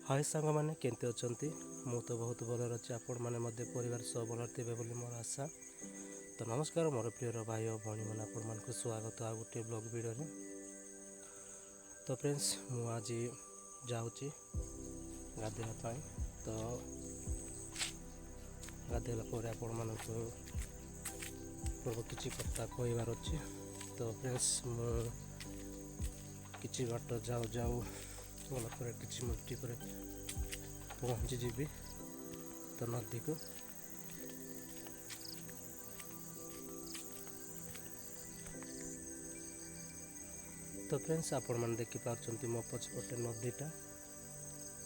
हाय सांग मैंने केमती अच्छी मु तो बहुत भल अच्छी आपण मैंने परिवार सह भल थे मोर आशा। तो नमस्कार मोर प्रिय भाई और भाई मैंने आपण मानक स्वागत आ गोटे ब्लॉग वीडियो रे। तो फ्रेंड्स मु आज जाऊँगी गाधेवा। तो गाधेला पर आपण मानक किसी कथा कहबार अच्छे। तो फ्रेंड्स मु किसी बाट जाऊ जाऊ गला किसी मिनट पर पहुँची जीवी तो नदी को। तो फ्रेंड्स आपण मैंने देखिपार मो पछपटे नदीटा।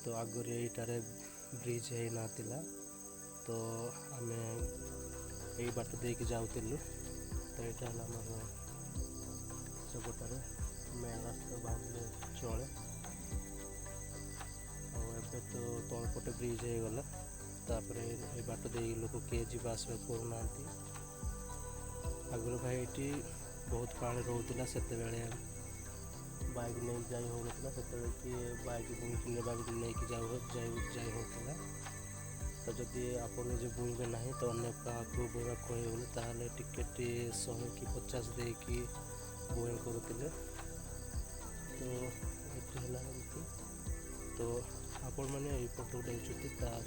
तो आगरी यहीटार ब्रिज है ना तो आम यही बाट देकी जाऊलु। तो यहाँ आमर सबटार मेन रास्ता बाहर चले और तो तलपटे ब्रिज हो गला। तापर ये बाट दे लोक किए जा करूना। आगुरी भाई ये बहुत पानी रोला से बाइक नहीं जाई होता से कि बाइक बाइक नहीं जाई होता। तो जदि आप निजे बुईबे ना तो अनेक क्या बुआ कहगले ताल टिकेट 100 कि 50 दे कि बुई करुले। तो ये तो आपण मैंने यपट देखते तल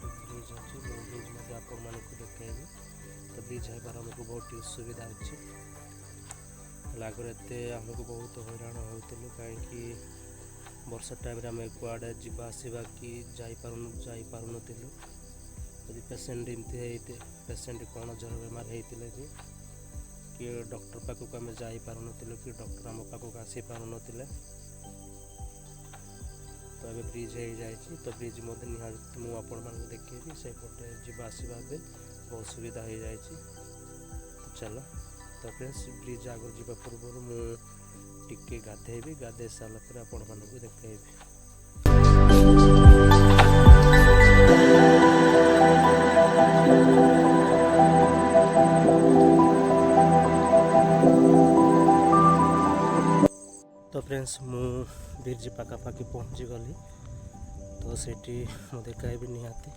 ब्रिज अच्छे ब्रिज में आपण मानक देखी। तो ब्रिज होबार आमको बहुत सुविधा अच्छे। आगे एत आमको बहुत हैरान होलु कहीं वर्षा टाइम आम कड़े जावासवा कि जापार यदि पेसेंट एमती पेसेंट कौन जर बेमार होते कि डॉक्टर पाखक आम जापार कि डॉक्टर आम पाखक आसी पार ना। तो ये ब्रिज हो जाए तो ब्रिज मध्य निहाती मुझे देखी से पटे जावासवा बहुत सुविधा हो जाए। तो चलो तो फ्रेंड्स ब्रिज आगे जावा पूर्व मुझे गाधेबी गाधे सारापर आपण मानक देखी। तो फ्रेंड्स मु ब्रिज पाखापाखि पहुँची गली। तो सेठी मु देखाइबी निहाती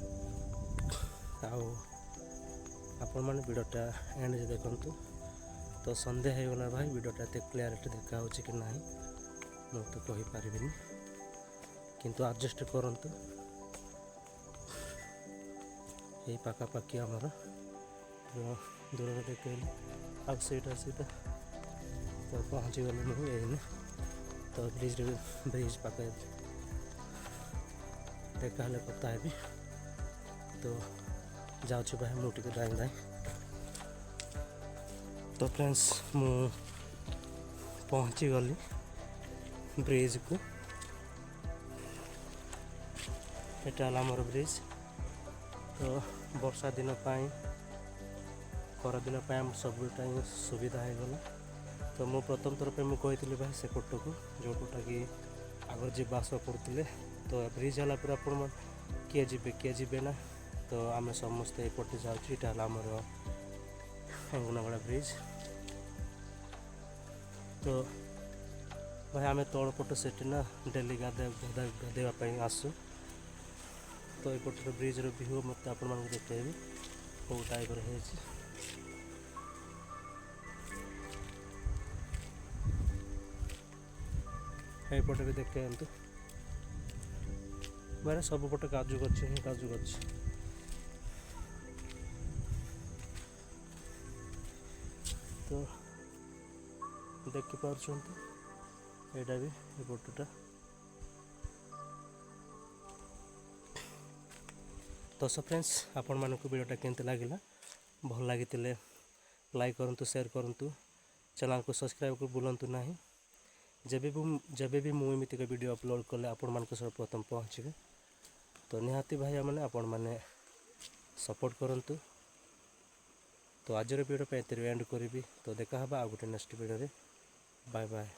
आपण मैंने वीडियोटा एंड देखु। तो संध्या हो गला भाई वीडियोटा एत क्लियरिटी देखा कि ना मु तो कहीपर किंतु एडजस्ट करंतु। यही पाखापाखि आमर दूर देखली आ सीटा तो पहुँची गली मुझे यही। तो ब्रिज पाखे देखा कथा है। तो जाऊँ भाई मुझे दाई। तो फ्रेंड्स मु पहुँची गली ब्रिज को। एटा आमर ब्रिज। तो वर्षा दिन खरा दिन सब सुविधा हो गला। तो मु प्रथम थर पे मुझे भाई से पट को जो पटा कि आगर जावास करते। तो ब्रिज है आप किए जी ना। तो आम समस्ते एपटे जाऊँ आमर अंगनाबड़ा ब्रिज। तो भाई आम तलपट से ना डेली गाधेवाई आसू। तो यपटर ब्रिज व्यू मत आप देखी कौ टाइप है। यपटे भी देखे मारे सबपटे काजू गछ ही काजू गछ। तो देखिपार यहाँ भी एपटा। तो सो फ्रेंड्स आपण मानक वीडियोटा केमती लगिला भल लगी लाइक करूँ शेयर करूँ चैनल को सब्सक्राइब कर बुलां ना। जब भी मुझे वीडियो अपलोड कले आपण मान प्रथम पहुँचे। तो निहाती भाई मैंने आपण मैंने सपोर्ट करूँ। तो आज वीडियो पे एंड करी। तो देखा आ गोटे नेक्स्ट वीडियो रे। Bye bye.